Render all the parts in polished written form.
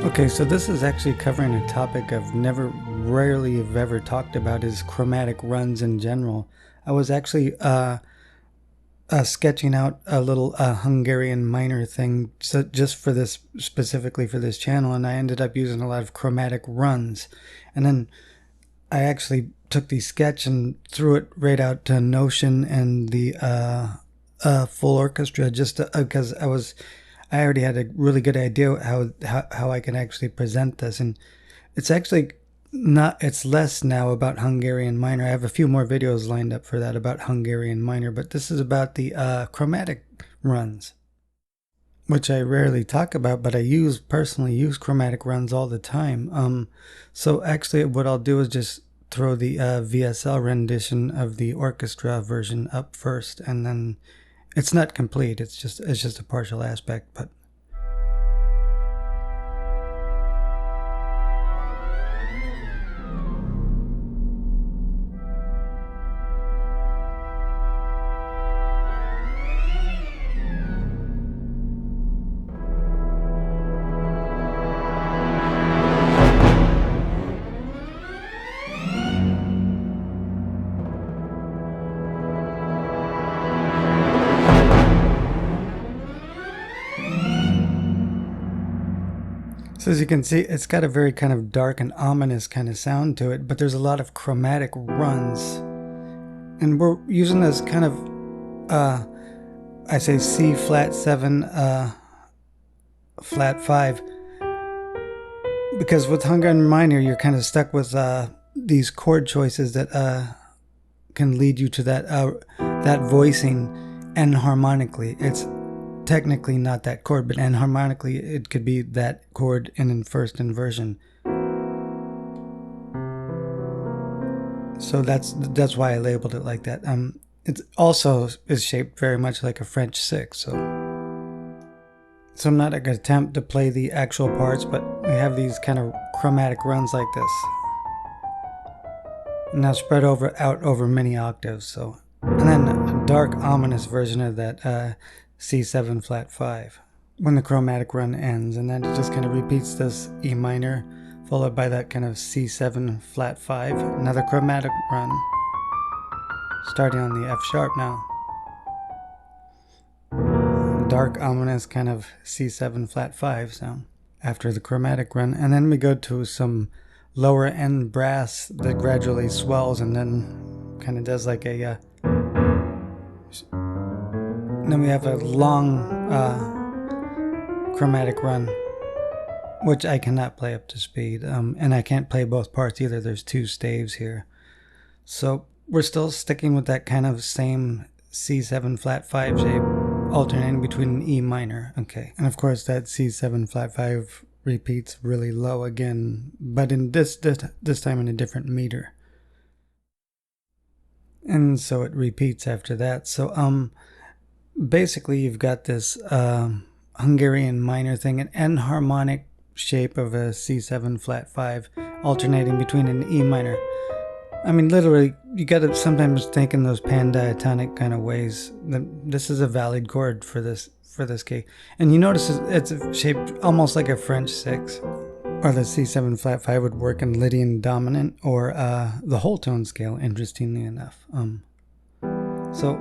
Okay, so this is actually covering a topic I've rarely have ever talked about, is chromatic runs in general. I was actually sketching out a little Hungarian minor thing just for this, specifically for this channel, and I ended up using a lot of chromatic runs. And then I actually took the sketch and threw it right out to Notion and the full orchestra, just because I already had a really good idea how I can actually present this. And it's actually not, it's less now about Hungarian minor. I have a few more videos lined up for that about Hungarian minor, but this is about the chromatic runs, which I rarely talk about, but I personally use chromatic runs all the time. So actually what I'll do is just throw the VSL rendition of the orchestra version up first, and then it's not complete, it's just a partial aspect, but so as you can see, it's got a very kind of dark and ominous kind of sound to it, but there's a lot of chromatic runs. And we're using this kind of, I say C flat 7, flat 5, because with Hungarian minor, you're kind of stuck with these chord choices that can lead you to that voicing enharmonically. It's technically not that chord, but enharmonically it could be that chord in first inversion. So that's why I labeled it like that. It also is shaped very much like a French 6. So I'm not going to attempt to play the actual parts, but we have these kind of chromatic runs like this. Now spread out over many octaves. So, and then a dark ominous version of that C7 flat 5 when the chromatic run ends, and then it just kind of repeats this E minor followed by that kind of C7 flat 5, another chromatic run starting on the F sharp now, dark ominous kind of C7 flat 5 sound after the chromatic run, and then we go to some lower end brass that gradually swells and then kind of does like a then we have a long chromatic run, which I cannot play up to speed, and I can't play both parts either. There's two staves here. So we're still sticking with that kind of same C7 flat 5 shape, alternating between an E minor. Okay, and of course that C7 flat 5 repeats really low again, but in this time in a different meter. And so it repeats after that. So basically you've got this Hungarian minor thing, an enharmonic shape of a C7 flat 5 alternating between an E minor. I mean, literally, you gotta sometimes think in those pandiatonic kind of ways. This is a valid chord for this key. And you notice it's shaped almost like a French 6. Or the C7 flat 5 would work in Lydian dominant or the whole tone scale, interestingly enough. So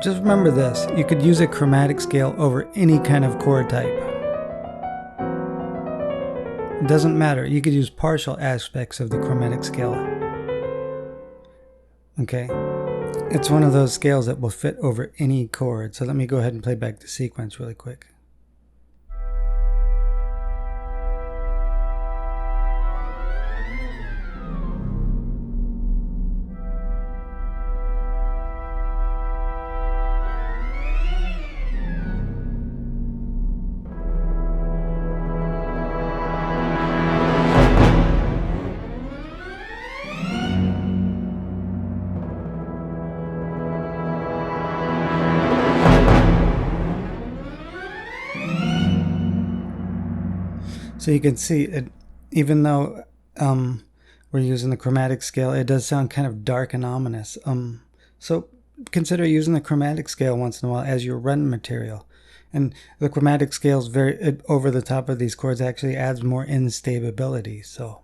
just remember this, you could use a chromatic scale over any kind of chord type. It doesn't matter, you could use partial aspects of the chromatic scale. Okay, it's one of those scales that will fit over any chord. So let me go ahead and play back the sequence really quick. So you can see it, even though we're using the chromatic scale, it does sound kind of dark and ominous. So consider using the chromatic scale once in a while as your run material. And the chromatic scales over the top of these chords actually adds more instability. So